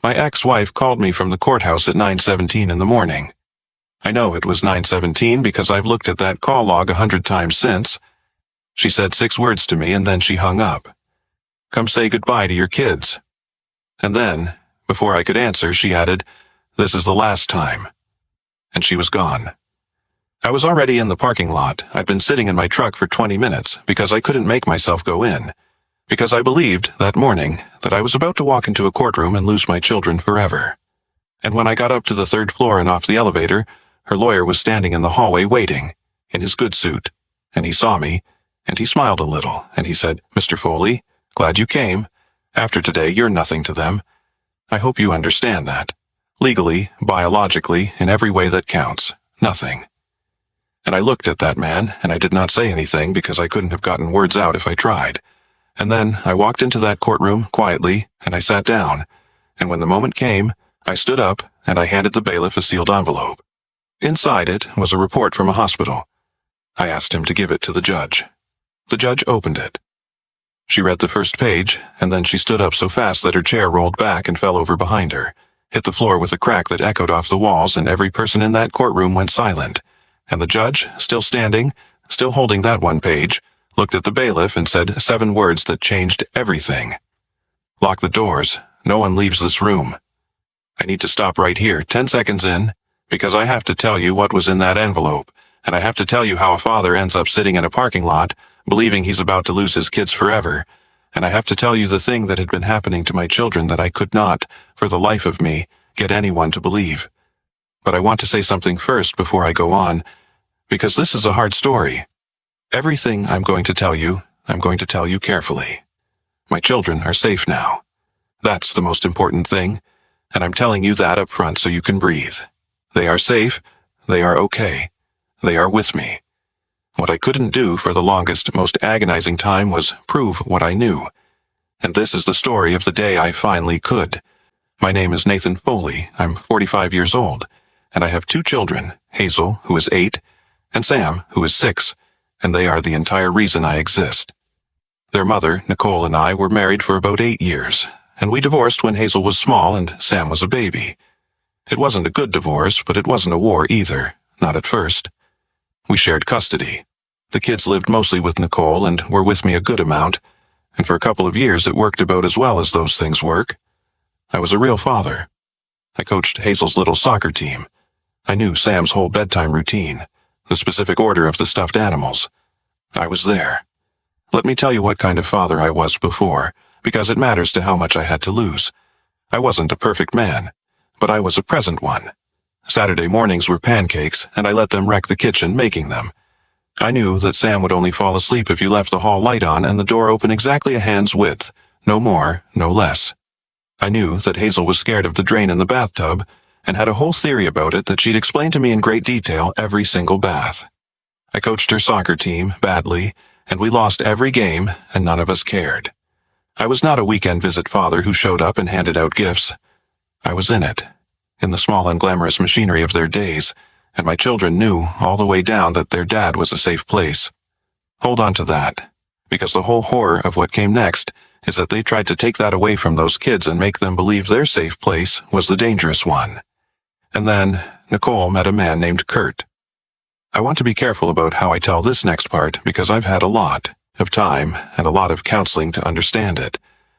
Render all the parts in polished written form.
My ex-wife called me from the courthouse at 9:17 in the morning. I know it was 9:17 because I've looked at that call log 100 times since. She said 6 words to me and then she hung up. "Come say goodbye to your kids." And then, before I could answer, she added, "This is the last time." And she was gone. I was already in the parking lot. I'd been sitting in my truck for 20 minutes because I couldn't make myself go in. Because I believed, that morning, that I was about to walk into a courtroom and lose my children forever. And when I got up to the 3rd floor and off the elevator, her lawyer was standing in the hallway waiting, in his good suit, and he saw me, and he smiled a little, and he said, "Mr. Foley, glad you came. After today, you're nothing to them. I hope you understand that. Legally, biologically, in every way that counts, nothing." And I looked at that man, and I did not say anything because I couldn't have gotten words out if I tried. And then I walked into that courtroom quietly, and I sat down, and when the moment came, I stood up, and I handed the bailiff a sealed envelope. Inside it was a report from a hospital. I asked him to give it to the judge. The judge opened it. She read the first page, and then she stood up so fast that her chair rolled back and fell over behind her, hit the floor with a crack that echoed off the walls, and every person in that courtroom went silent. And the judge, still standing, still holding that one page, looked at the bailiff and said 7 words that changed everything. "Lock the doors. No one leaves this room." I need to stop right here, 10 seconds in, because I have to tell you what was in that envelope, and I have to tell you how a father ends up sitting in a parking lot, believing he's about to lose his kids forever, and I have to tell you the thing that had been happening to my children that I could not, for the life of me, get anyone to believe. But I want to say something first before I go on, because this is a hard story. Everything I'm going to tell you, I'm going to tell you carefully. My children are safe now. That's the most important thing, and I'm telling you that up front so you can breathe. They are safe. They are okay. They are with me. What I couldn't do for the longest, most agonizing time was prove what I knew. And this is the story of the day I finally could. My name is Nathan Foley. I'm 45 years old, and I have 2 children, Hazel, who is 8, and Sam, who is 6, and they are the entire reason I exist. Their mother, Nicole, and I were married for about 8 years, and we divorced when Hazel was small and Sam was a baby. It wasn't a good divorce, but it wasn't a war either, not at first. We shared custody. The kids lived mostly with Nicole and were with me a good amount, and for a couple of years it worked about as well as those things work. I was a real father. I coached Hazel's little soccer team. I knew Sam's whole bedtime routine, the specific order of the stuffed animals. I was there. Let me tell you what kind of father I was before, because it matters to how much I had to lose. I wasn't a perfect man, but I was a present one. Saturday mornings were pancakes, and I let them wreck the kitchen making them. I knew that Sam would only fall asleep if you left the hall light on and the door open exactly a hand's width, no more, no less. I knew that Hazel was scared of the drain in the bathtub, and had a whole theory about it that she'd explain to me in great detail every single bath. I coached her soccer team badly, and we lost every game, and none of us cared. I was not a weekend visit father who showed up and handed out gifts. I was in it, in the small and glamorous machinery of their days, and my children knew all the way down that their dad was a safe place. Hold on to that, because the whole horror of what came next is that they tried to take that away from those kids and make them believe their safe place was the dangerous one. And then Nicole met a man named Kurt. I want to be careful about how I tell this next part because I've had a lot of time and a lot of counseling to understand it,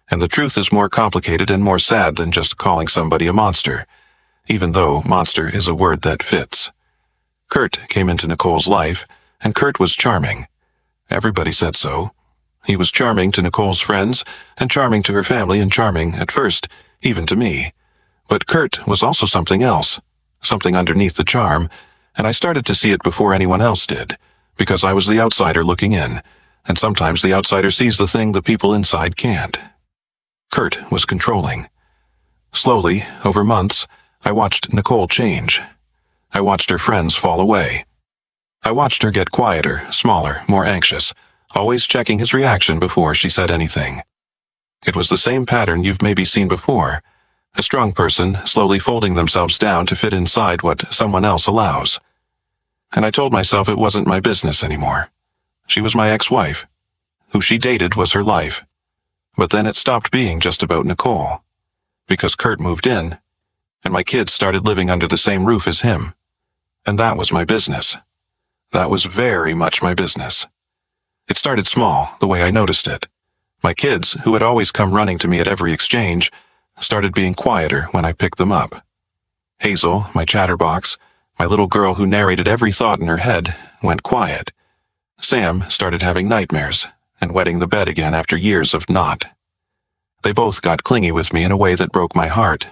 and the truth is more complicated and more sad than just calling somebody a monster, even though monster is a word that fits. Kurt came into Nicole's life, and Kurt was charming. Everybody said so. He was charming to Nicole's friends, and charming to her family, and charming, at first, even to me. But Kurt was also something else, something underneath the charm, and I started to see it before anyone else did, because I was the outsider looking in, and sometimes the outsider sees the thing the people inside can't. Kurt was controlling. Slowly, over months, I watched Nicole change. I watched her friends fall away. I watched her get quieter, smaller, more anxious, always checking his reaction before she said anything. It was the same pattern you've maybe seen before. A strong person slowly folding themselves down to fit inside what someone else allows. And I told myself it wasn't my business anymore. She was my ex-wife. Who she dated was her life. But then it stopped being just about Nicole. because Kurt moved in, and my kids started living under the same roof as him. And that was my business. That was very much my business. It started small, the way I noticed it. My kids, who had always come running to me at every exchange, started being quieter when I picked them up. Hazel, my chatterbox, my little girl who narrated every thought in her head, went quiet. Sam started having nightmares and wetting the bed again after years of not. They both got clingy with me in a way that broke my heart,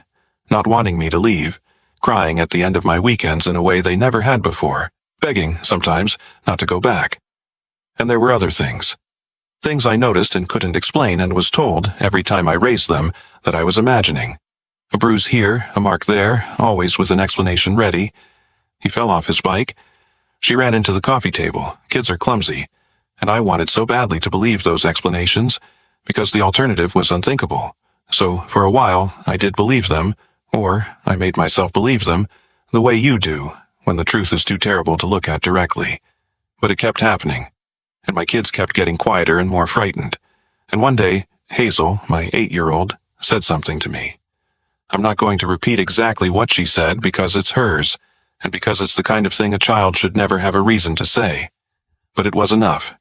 not wanting me to leave, crying at the end of my weekends in a way they never had before, begging, sometimes, not to go back. And there were other things. Things I noticed and couldn't explain and was told every time I raised them that I was imagining. A bruise here, a mark there, always with an explanation ready. He fell off his bike. She ran into the coffee table. Kids are clumsy. And I wanted so badly to believe those explanations because the alternative was unthinkable. So, for a while, I did believe them, or I made myself believe them, the way you do, when the truth is too terrible to look at directly. But it kept happening, and my kids kept getting quieter and more frightened. And one day, Hazel, my 8-year-old, said something to me. I'm not going to repeat exactly what she said because it's hers, and because it's the kind of thing a child should never have a reason to say. But it was enough.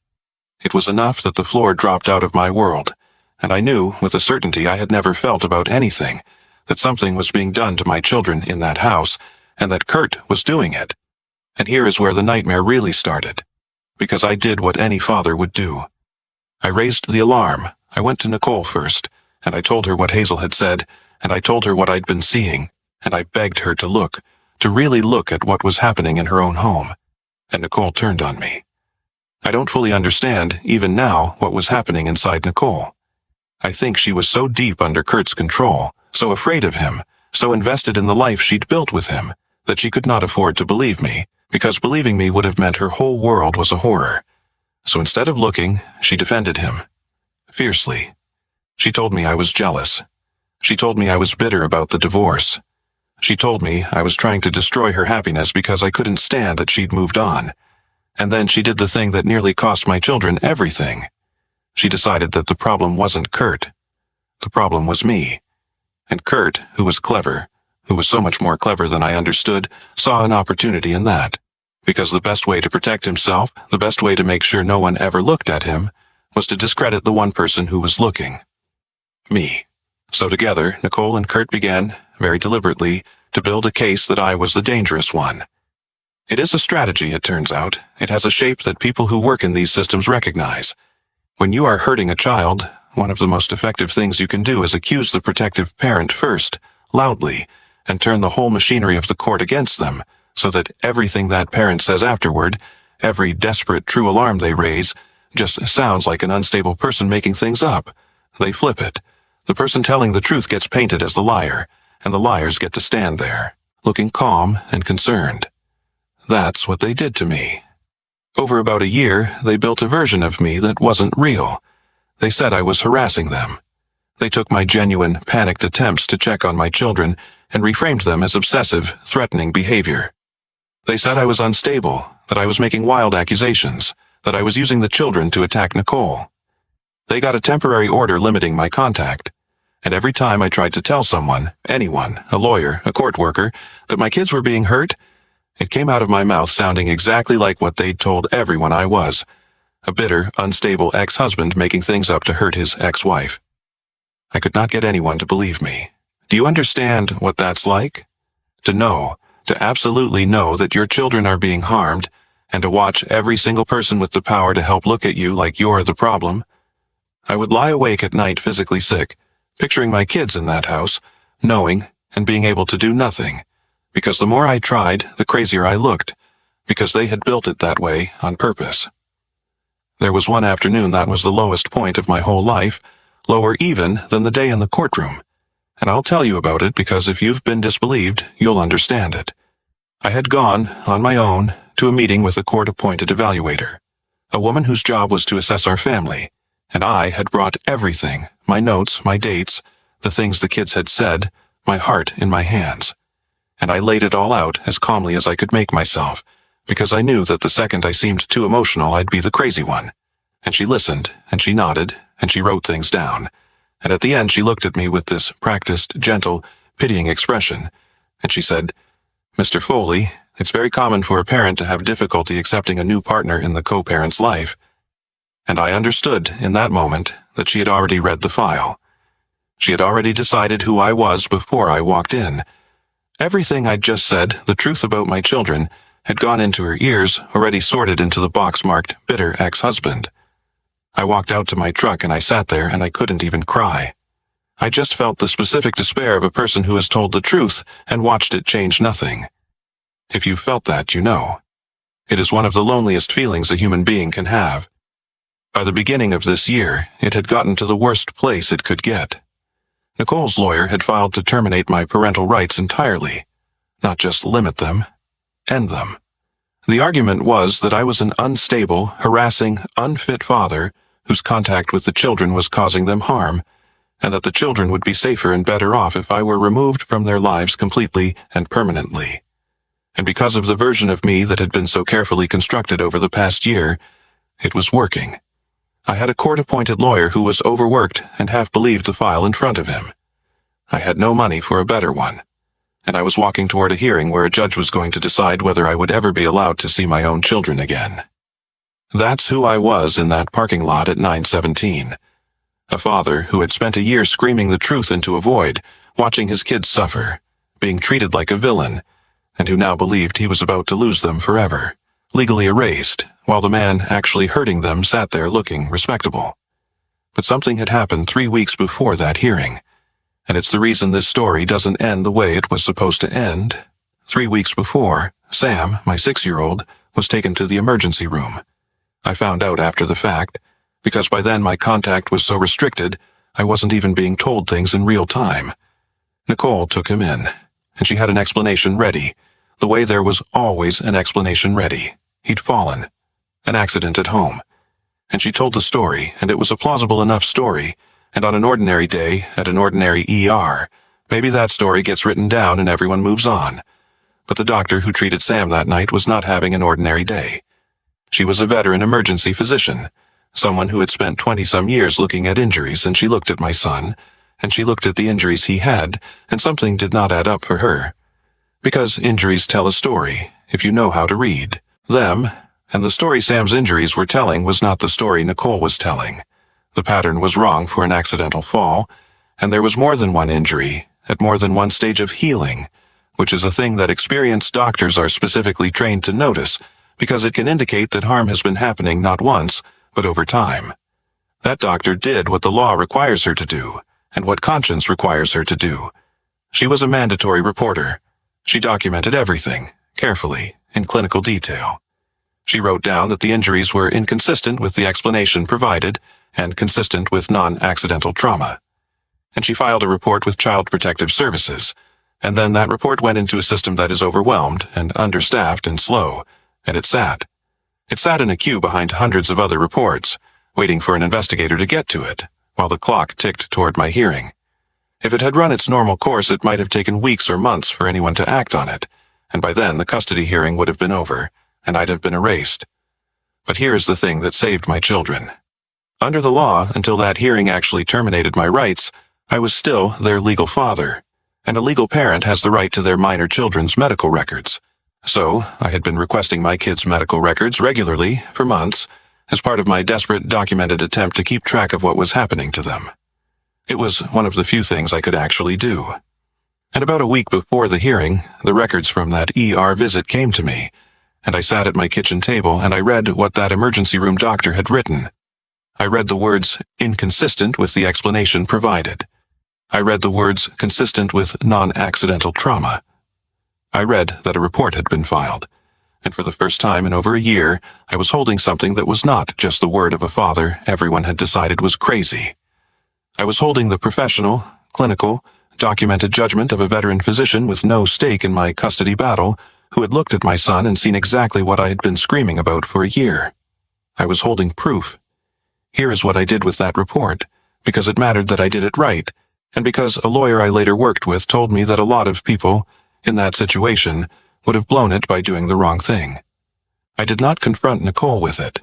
It was enough that the floor dropped out of my world, and I knew, with a certainty I had never felt about anything, that something was being done to my children in that house, and that Kurt was doing it. And here is where the nightmare really started, because I did what any father would do. I raised the alarm. I went to Nicole first, and I told her what Hazel had said, and I told her what I'd been seeing, and I begged her to look, to really look at what was happening in her own home. And Nicole turned on me. I don't fully understand, even now, what was happening inside Nicole. I think she was so deep under Kurt's control, so afraid of him, so invested in the life she'd built with him, that she could not afford to believe me, because believing me would have meant her whole world was a horror. So instead of looking, she defended him. Fiercely. She told me I was jealous. She told me I was bitter about the divorce. She told me I was trying to destroy her happiness because I couldn't stand that she'd moved on. And then she did the thing that nearly cost my children everything. She decided that the problem wasn't Kurt. The problem was me. And Kurt, who was clever, who was so much more clever than I understood, saw an opportunity in that. Because the best way to protect himself, the best way to make sure no one ever looked at him, was to discredit the one person who was looking. Me. So together, Nicole and Kurt began, very deliberately, to build a case that I was the dangerous one. It is a strategy, it turns out. It has a shape that people who work in these systems recognize. When you are hurting a child, one of the most effective things you can do is accuse the protective parent first, loudly, and turn the whole machinery of the court against them, so that everything that parent says afterward, every desperate true alarm they raise, just sounds like an unstable person making things up. They flip it. The person telling the truth gets painted as the liar, and the liars get to stand there, looking calm and concerned. That's what they did to me. Over about a year, they built a version of me that wasn't real. They said I was harassing them. They took my genuine, panicked attempts to check on my children and reframed them as obsessive, threatening behavior. They said I was unstable, that I was making wild accusations, that I was using the children to attack Nicole. They got a temporary order limiting my contact. And every time I tried to tell someone, anyone, a lawyer, a court worker, that my kids were being hurt, it came out of my mouth sounding exactly like what they'd told everyone I was. A bitter, unstable ex-husband making things up to hurt his ex-wife. I could not get anyone to believe me. Do you understand what that's like? To know, to absolutely know that your children are being harmed, and to watch every single person with the power to help look at you like you're the problem. I would lie awake at night physically sick, picturing my kids in that house, knowing and being able to do nothing. Because the more I tried, the crazier I looked, because they had built it that way on purpose. There was one afternoon that was the lowest point of my whole life, lower even than the day in the courtroom. And I'll tell you about it because if you've been disbelieved, you'll understand it. I had gone, on my own, to a meeting with a court-appointed evaluator, a woman whose job was to assess our family, and I had brought everything, my notes, my dates, the things the kids had said, my heart in my hands. And I laid it all out as calmly as I could make myself, because I knew that the second I seemed too emotional I'd be the crazy one. And she listened, and she nodded, and she wrote things down. and at the end she looked at me with this practiced, gentle, pitying expression, and she said, "Mr. Foley, it's very common for a parent to have difficulty accepting a new partner in the co-parent's life." And I understood in that moment that she had already read the file. She had already decided who I was before I walked in. Everything I'd just said, the truth about my children, had gone into her ears, already sorted into the box marked bitter ex-husband. I walked out to my truck and I sat there and I couldn't even cry. I just felt the specific despair of a person who has told the truth and watched it change nothing. If you felt that, you know. It is one of the loneliest feelings a human being can have. By the beginning of this year, it had gotten to the worst place it could get. Nicole's lawyer had filed to terminate my parental rights entirely, not just limit them, end them. The argument was that I was an unstable, harassing, unfit father whose contact with the children was causing them harm, and that the children would be safer and better off if I were removed from their lives completely and permanently. And because of the version of me that had been so carefully constructed over the past year, it was working. I had a court-appointed lawyer who was overworked and half believed the file in front of him. I had no money for a better one, and I was walking toward a hearing where a judge was going to decide whether I would ever be allowed to see my own children again. That's who I was in that parking lot at 917. A father who had spent a year screaming the truth into a void, watching his kids suffer, being treated like a villain, and who now believed he was about to lose them forever, legally erased, while the man actually hurting them sat there looking respectable. But something had happened 3 weeks before that hearing, and it's the reason this story doesn't end the way it was supposed to end. 3 weeks before, Sam, my 6-year-old, was taken to the emergency room. I found out after the fact, because by then my contact was so restricted, I wasn't even being told things in real time. Nicole took him in, and she had an explanation ready, the way there was always an explanation ready. He'd fallen. An accident at home. And she told the story, and it was a plausible enough story, and on an ordinary day, at an ordinary ER, maybe that story gets written down and everyone moves on. But the doctor who treated Sam that night was not having an ordinary day. She was a veteran emergency physician, someone who had spent 20-some years looking at injuries, and she looked at my son, and she looked at the injuries he had, and something did not add up for her. Because injuries tell a story, if you know how to read them, and the story Sam's injuries were telling was not the story Nicole was telling. The pattern was wrong for an accidental fall, and there was more than one injury, at more than one stage of healing, which is a thing that experienced doctors are specifically trained to notice, because it can indicate that harm has been happening not once, but over time. That doctor did what the law requires her to do, and what conscience requires her to do. She was a mandatory reporter. She documented everything, carefully, in clinical detail. She wrote down that the injuries were inconsistent with the explanation provided and consistent with non-accidental trauma. And she filed a report with Child Protective Services, and then that report went into a system that is overwhelmed and understaffed and slow, and it sat. It sat in a queue behind hundreds of other reports, waiting for an investigator to get to it, while the clock ticked toward my hearing. If it had run its normal course, it might have taken weeks or months for anyone to act on it, and by then the custody hearing would have been over, and I'd have been erased. But here is the thing that saved my children. Under the law, until that hearing actually terminated my rights, I was still their legal father, and a legal parent has the right to their minor children's medical records. So, I had been requesting my kids' medical records regularly for months, as part of my desperate, documented attempt to keep track of what was happening to them. It was one of the few things I could actually do. And about a week before the hearing, the records from that ER visit came to me, and I sat at my kitchen table and I read what that emergency room doctor had written. I read the words, inconsistent with the explanation provided. I read the words, consistent with non-accidental trauma. I read that a report had been filed, and for the first time in over a year, I was holding something that was not just the word of a father everyone had decided was crazy. I was holding the professional, clinical, documented judgment of a veteran physician with no stake in my custody battle, who had looked at my son and seen exactly what I had been screaming about for a year. I was holding proof. Here is what I did with that report, because it mattered that I did it right, and because a lawyer I later worked with told me that a lot of people, in that situation, would have blown it by doing the wrong thing. I did not confront Nicole with it.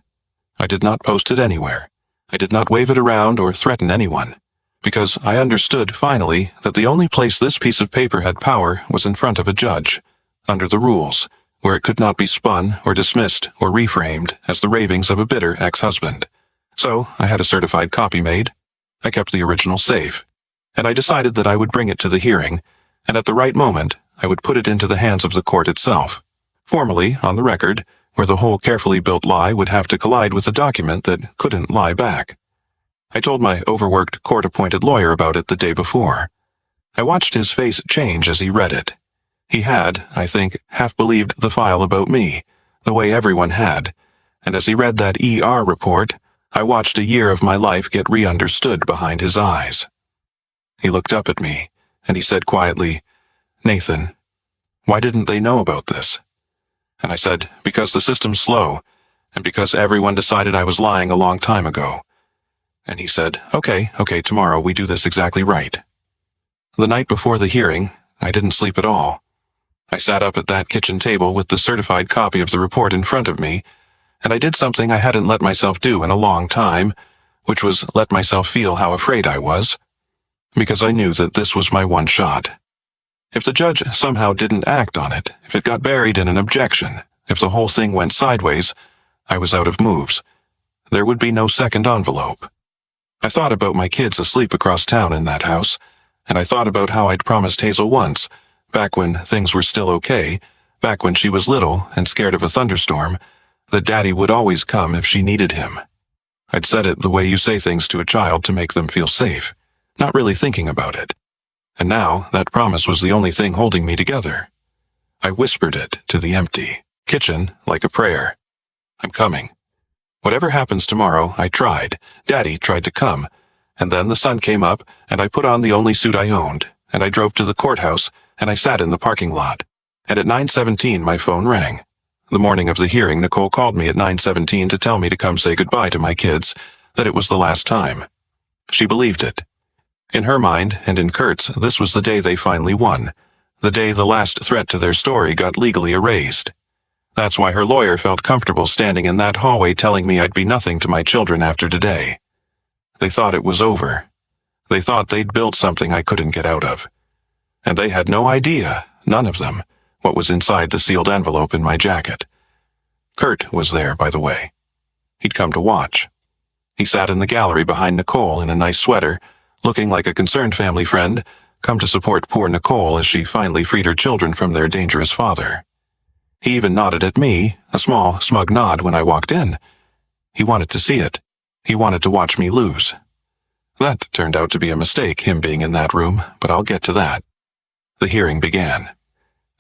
I did not post it anywhere. I did not wave it around or threaten anyone. because I understood, finally, that the only place this piece of paper had power was in front of a judge, under the rules, where it could not be spun or dismissed or reframed as the ravings of a bitter ex-husband. So I had a certified copy made. I kept the original safe, and I decided that I would bring it to the hearing, and at the right moment, I would put it into the hands of the court itself, formally on the record, where the whole carefully built lie would have to collide with a document that couldn't lie back. I told my overworked court-appointed lawyer about it the day before. I watched his face change as he read it. He had, I think, half believed the file about me, the way everyone had, and as he read that ER report, I watched a year of my life get re-understood behind his eyes. He looked up at me, and he said quietly, "Nathan, why didn't they know about this?" And I said, "Because the system's slow, and because everyone decided I was lying a long time ago." And he said, Okay, tomorrow we do this exactly right." The night before the hearing, I didn't sleep at all. I sat up at that kitchen table with the certified copy of the report in front of me, and I did something I hadn't let myself do in a long time, which was let myself feel how afraid I was, because I knew that this was my one shot. If the judge somehow didn't act on it, if it got buried in an objection, if the whole thing went sideways, I was out of moves. There would be no second envelope. I thought about my kids asleep across town in that house, and I thought about how I'd promised Hazel once, back when things were still okay, back when she was little and scared of a thunderstorm, that Daddy would always come if she needed him. I'd said it the way you say things to a child to make them feel safe, not really thinking about it. And now that promise was the only thing holding me together. I whispered it to the empty kitchen like a prayer. "I'm coming. Whatever happens tomorrow, I tried. Daddy tried to come. And then the sun came up, and I put on the only suit I owned, and I drove to the courthouse, and I sat in the parking lot. And at 9:17 my phone rang. The morning of the hearing, Nicole called me at 9:17 to tell me to come say goodbye to my kids, that it was the last time. She believed it. In her mind, and in Kurt's, this was the day they finally won. The day the last threat to their story got legally erased. That's why her lawyer felt comfortable standing in that hallway telling me I'd be nothing to my children after today. They thought it was over. They thought they'd built something I couldn't get out of. And they had no idea, none of them, what was inside the sealed envelope in my jacket. Kurt was there, by the way. He'd come to watch. He sat in the gallery behind Nicole in a nice sweater, looking like a concerned family friend, come to support poor Nicole as she finally freed her children from their dangerous father. He even nodded at me, a small, smug nod when I walked in. He wanted to see it. He wanted to watch me lose. That turned out to be a mistake, him being in that room, but I'll get to that. The hearing began.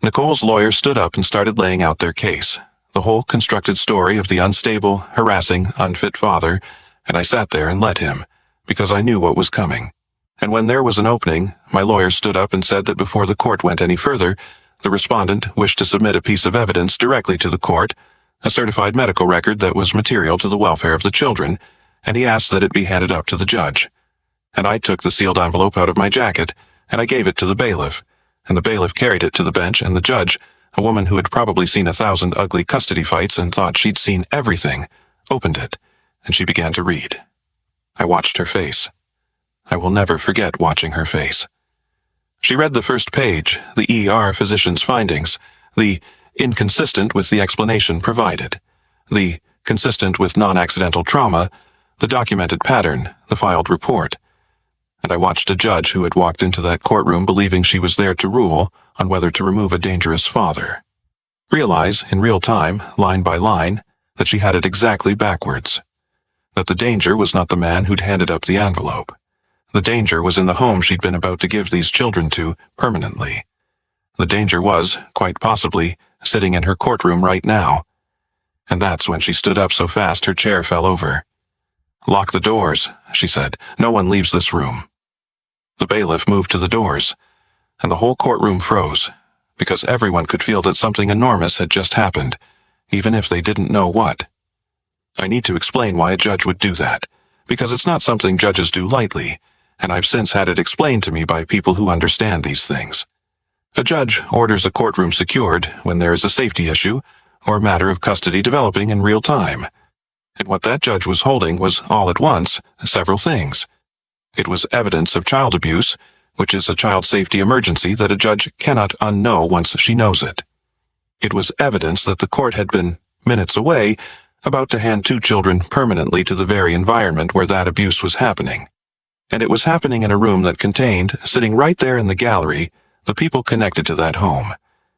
Nicole's lawyer stood up and started laying out their case, the whole constructed story of the unstable, harassing, unfit father, and I sat there and let him, because I knew what was coming. And when there was an opening, my lawyer stood up and said that before the court went any further, the respondent wished to submit a piece of evidence directly to the court, a certified medical record that was material to the welfare of the children, and he asked that it be handed up to the judge. And I took the sealed envelope out of my jacket, and I gave it to the bailiff, and the bailiff carried it to the bench, and the judge, a woman who had probably seen 1,000 ugly custody fights and thought she'd seen everything, opened it, and she began to read. I watched her face. I will never forget watching her face. She read the first page, the ER physician's findings, the inconsistent with the explanation provided, the consistent with non-accidental trauma, the documented pattern, the filed report. And I watched a judge who had walked into that courtroom believing she was there to rule on whether to remove a dangerous father. Realize, in real time, line by line, that she had it exactly backwards. That the danger was not the man who'd handed up the envelope. The danger was in the home she'd been about to give these children to permanently. The danger was, quite possibly, sitting in her courtroom right now. And that's when she stood up so fast her chair fell over. "Lock the doors," she said. "No one leaves this room." The bailiff moved to the doors, and the whole courtroom froze, because everyone could feel that something enormous had just happened, even if they didn't know what. I need to explain why a judge would do that, because it's not something judges do lightly, and I've since had it explained to me by people who understand these things. A judge orders a courtroom secured when there is a safety issue or a matter of custody developing in real time. And what that judge was holding was, all at once, several things. It was evidence of child abuse, which is a child safety emergency that a judge cannot unknow once she knows it. It was evidence that the court had been, minutes away, about to hand 2 children permanently to the very environment where that abuse was happening. And it was happening in a room that contained, sitting right there in the gallery, the people connected to that home,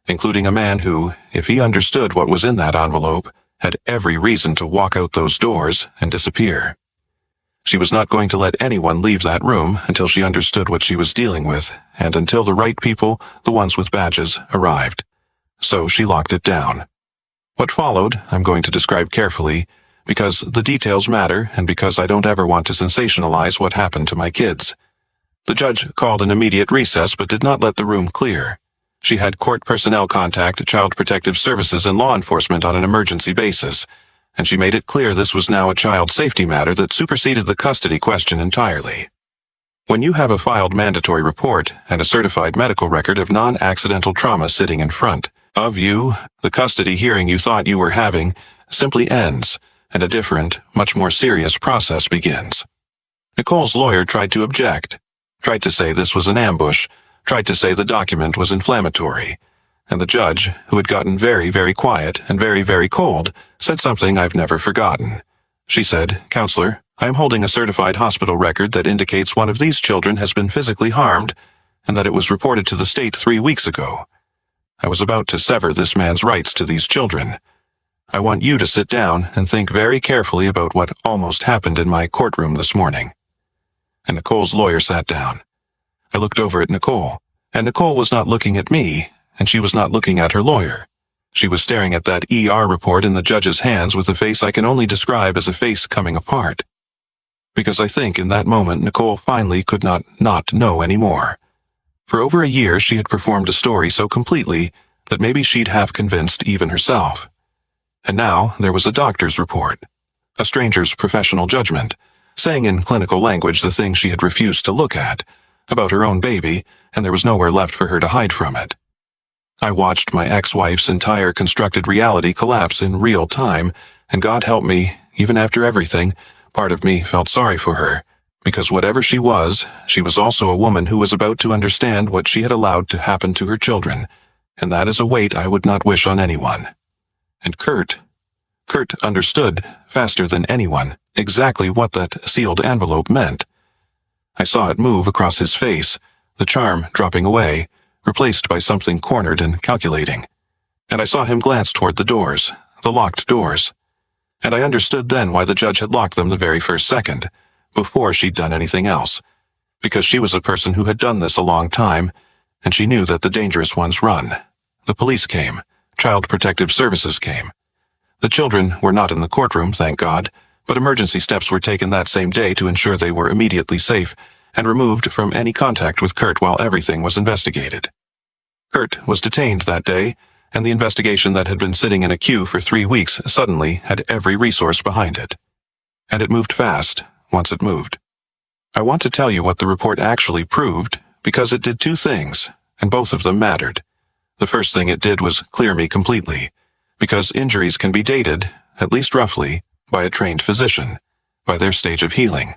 including a man who, if he understood what was in that envelope, had every reason to walk out those doors and disappear. She was not going to let anyone leave that room until she understood what she was dealing with, and until the right people, the ones with badges, arrived. So she locked it down. What followed, I'm going to describe carefully, because the details matter and because I don't ever want to sensationalize what happened to my kids. The judge called an immediate recess but did not let the room clear. She had court personnel contact Child Protective Services and law enforcement on an emergency basis, and she made it clear this was now a child safety matter that superseded the custody question entirely. When you have a filed mandatory report and a certified medical record of non-accidental trauma sitting in front of you, the custody hearing you thought you were having simply ends, and a different, much more serious process begins. Nicole's lawyer tried to object, tried to say this was an ambush, tried to say the document was inflammatory, and the judge, who had gotten very, very quiet and very, very cold, said something I've never forgotten. She said, "Counselor, I am holding a certified hospital record that indicates one of these children has been physically harmed, and that it was reported to the state 3 weeks ago. I was about to sever this man's rights to these children. I want you to sit down and think very carefully about what almost happened in my courtroom this morning." And Nicole's lawyer sat down. I looked over at Nicole, and Nicole was not looking at me, and she was not looking at her lawyer. She was staring at that ER report in the judge's hands with a face I can only describe as a face coming apart. Because I think in that moment Nicole finally could not know anymore. For over a year she had performed a story so completely that maybe she'd have convinced even herself. And now there was a doctor's report, a stranger's professional judgment, saying in clinical language the thing she had refused to look at, about her own baby, and there was nowhere left for her to hide from it. I watched my ex-wife's entire constructed reality collapse in real time, and God help me, even after everything, part of me felt sorry for her, because whatever she was also a woman who was about to understand what she had allowed to happen to her children, and that is a weight I would not wish on anyone. And Kurt understood, faster than anyone, exactly what that sealed envelope meant. I saw it move across his face, the charm dropping away, replaced by something cornered and calculating. And I saw him glance toward the doors, the locked doors. And I understood then why the judge had locked them the very first second, before she'd done anything else. Because she was a person who had done this a long time, and she knew that the dangerous ones run. The police came. Child Protective Services came. The children were not in the courtroom, thank God, but emergency steps were taken that same day to ensure they were immediately safe and removed from any contact with Kurt while everything was investigated. Kurt was detained that day, and the investigation that had been sitting in a queue for 3 weeks suddenly had every resource behind it. And it moved fast, once it moved. I want to tell you what the report actually proved, because it did 2 things, and both of them mattered. The first thing it did was clear me completely, because injuries can be dated, at least roughly, by a trained physician, by their stage of healing.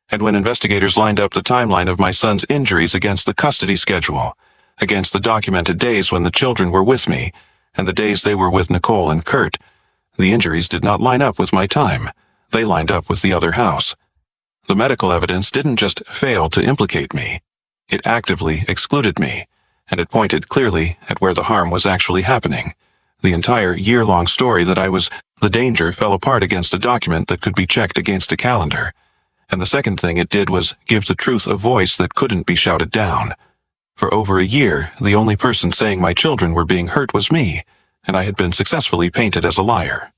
And when investigators lined up the timeline of my son's injuries against the custody schedule, against the documented days when the children were with me, and the days they were with Nicole and Kurt, the injuries did not line up with my time. They lined up with the other house. The medical evidence didn't just fail to implicate me. It actively excluded me, and it pointed clearly at where the harm was actually happening. The entire year-long story that the danger fell apart against a document that could be checked against a calendar. And the second thing it did was give the truth a voice that couldn't be shouted down. For over a year, the only person saying my children were being hurt was me, and I had been successfully painted as a liar.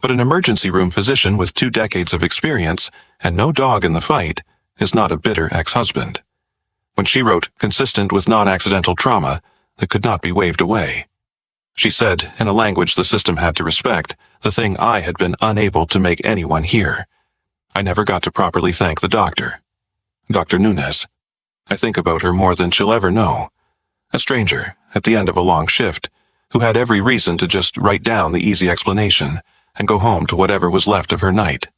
But an emergency room physician with 2 decades of experience and no dog in the fight is not a bitter ex-husband. When she wrote consistent with non-accidental trauma, that could not be waved away. She said, in a language the system had to respect, the thing I had been unable to make anyone hear. I never got to properly thank the doctor. Dr. Nunes. I think about her more than she'll ever know. A stranger, at the end of a long shift, who had every reason to just write down the easy explanation and go home to whatever was left of her night.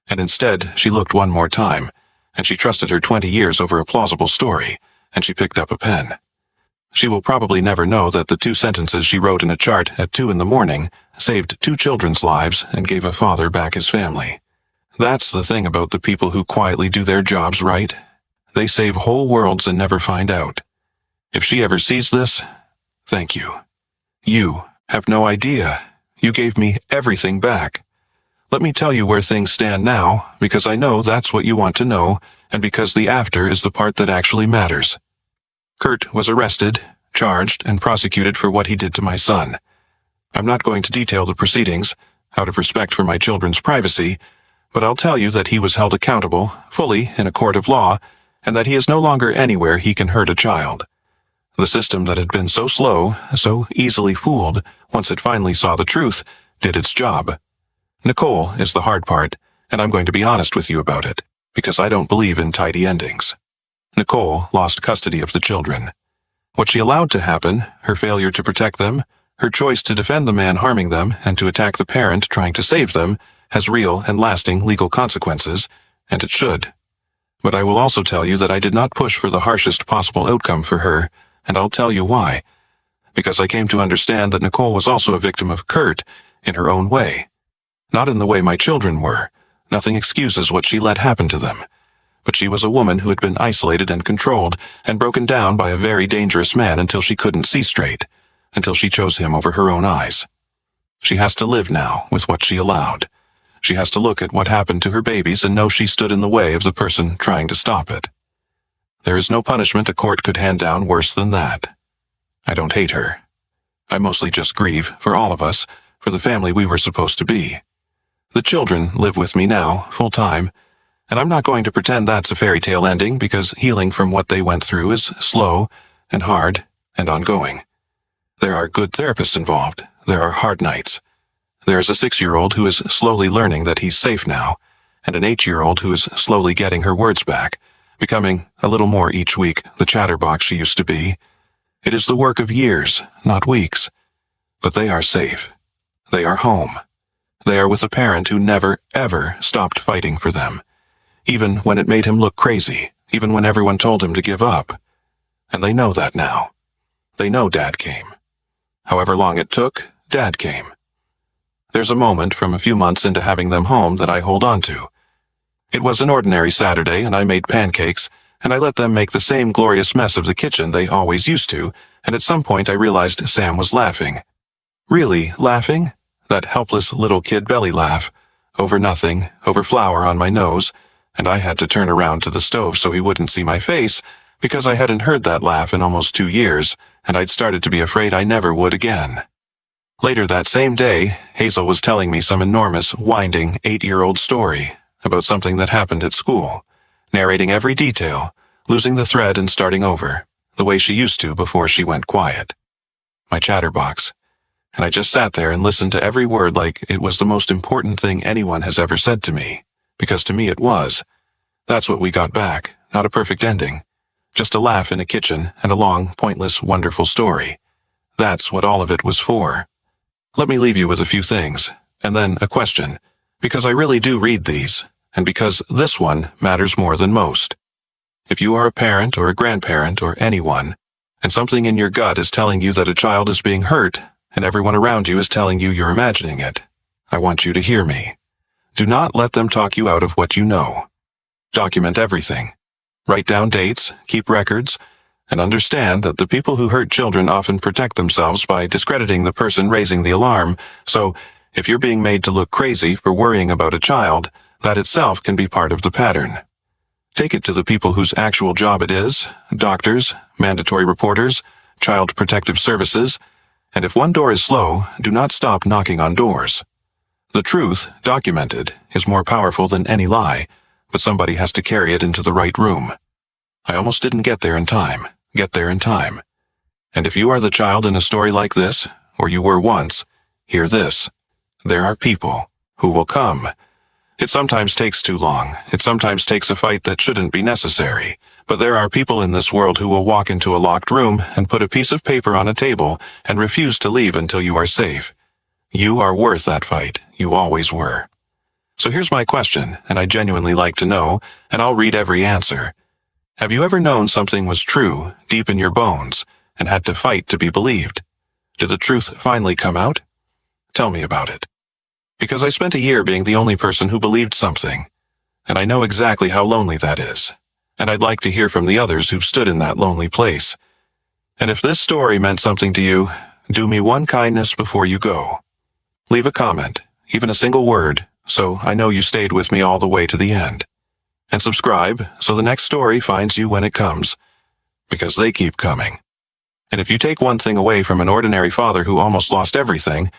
And instead, she looked one more time, and she trusted her 20 years over a plausible story, and she picked up a pen. She will probably never know that the 2 sentences she wrote in a chart at 2 in the morning saved 2 children's lives and gave a father back his family. That's the thing about the people who quietly do their jobs right. They save whole worlds and never find out. If she ever sees this, thank you. You have no idea. You gave me everything back. Let me tell you where things stand now, because I know that's what you want to know, and because the after is the part that actually matters. Kurt was arrested, charged, and prosecuted for what he did to my son. I'm not going to detail the proceedings, out of respect for my children's privacy, but I'll tell you that he was held accountable, fully, in a court of law, and that he is no longer anywhere he can hurt a child. The system that had been so slow, so easily fooled, once it finally saw the truth, did its job. Nicole is the hard part, and I'm going to be honest with you about it, because I don't believe in tidy endings. Nicole lost custody of the children. What she allowed to happen, her failure to protect them, her choice to defend the man harming them and to attack the parent trying to save them, has real and lasting legal consequences, and it should. But I will also tell you that I did not push for the harshest possible outcome for her, and I'll tell you why. Because I came to understand that Nicole was also a victim of Kurt, in her own way. Not in the way my children were. Nothing excuses what she let happen to them. But she was a woman who had been isolated and controlled and broken down by a very dangerous man until she couldn't see straight, until she chose him over her own eyes. She has to live now with what she allowed. She has to look at what happened to her babies and know she stood in the way of the person trying to stop it. There is no punishment a court could hand down worse than that. I don't hate her. I mostly just grieve, for all of us, for the family we were supposed to be. The children live with me now, full-time, and I'm not going to pretend that's a fairy tale ending because healing from what they went through is slow and hard and ongoing. There are good therapists involved. There are hard nights. There is a 6-year-old who is slowly learning that he's safe now, and an 8-year-old who is slowly getting her words back, becoming, a little more each week, the chatterbox she used to be. It is the work of years, not weeks. But they are safe. They are home. They are with a parent who never, ever stopped fighting for them. Even when it made him look crazy, even when everyone told him to give up. And they know that now. They know Dad came. However long it took, Dad came. There's a moment from a few months into having them home that I hold on to. It was an ordinary Saturday and I made pancakes, and I let them make the same glorious mess of the kitchen they always used to, and at some point I realized Sam was laughing. Really laughing? That helpless little kid belly laugh. Over nothing, over flour on my nose, and I had to turn around to the stove so he wouldn't see my face, because I hadn't heard that laugh in almost 2 years, and I'd started to be afraid I never would again. Later that same day, Hazel was telling me some enormous, winding 8-year-old story about something that happened at school, narrating every detail, losing the thread and starting over, the way she used to before she went quiet. My chatterbox. And I just sat there and listened to every word like it was the most important thing anyone has ever said to me, because to me it was. That's what we got back, not a perfect ending. Just a laugh in a kitchen and a long, pointless, wonderful story. That's what all of it was for. Let me leave you with a few things, and then a question, because I really do read these, and because this one matters more than most. If you are a parent or a grandparent or anyone, and something in your gut is telling you that a child is being hurt, and everyone around you is telling you you're imagining it, I want you to hear me. Do not let them talk you out of what you know. Document everything. Write down dates, keep records, and understand that the people who hurt children often protect themselves by discrediting the person raising the alarm, so if you're being made to look crazy for worrying about a child, that itself can be part of the pattern. Take it to the people whose actual job it is, doctors, mandatory reporters, child protective services, and if one door is slow, do not stop knocking on doors. The truth, documented, is more powerful than any lie, but somebody has to carry it into the right room. I almost didn't get there in time. And if you are the child in a story like this, or you were once, hear this. There are people who will come. It sometimes takes too long. It sometimes takes a fight that shouldn't be necessary. But there are people in this world who will walk into a locked room and put a piece of paper on a table and refuse to leave until you are safe. You are worth that fight. You always were. So here's my question, and I genuinely like to know, and I'll read every answer. Have you ever known something was true, deep in your bones, and had to fight to be believed? Did the truth finally come out? Tell me about it. Because I spent a year being the only person who believed something, and I know exactly how lonely that is, and I'd like to hear from the others who've stood in that lonely place. And if this story meant something to you, do me one kindness before you go. Leave a comment, even a single word, so I know you stayed with me all the way to the end. And subscribe so the next story finds you when it comes, because they keep coming. And if you take one thing away from an ordinary father who almost lost everything,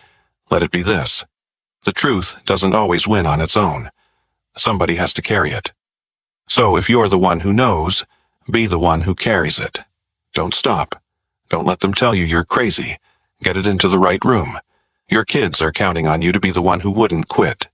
let it be this. The truth doesn't always win on its own. Somebody has to carry it. So if you're the one who knows, be the one who carries it. Don't stop. Don't let them tell you you're crazy. Get it into the right room. Your kids are counting on you to be the one who wouldn't quit.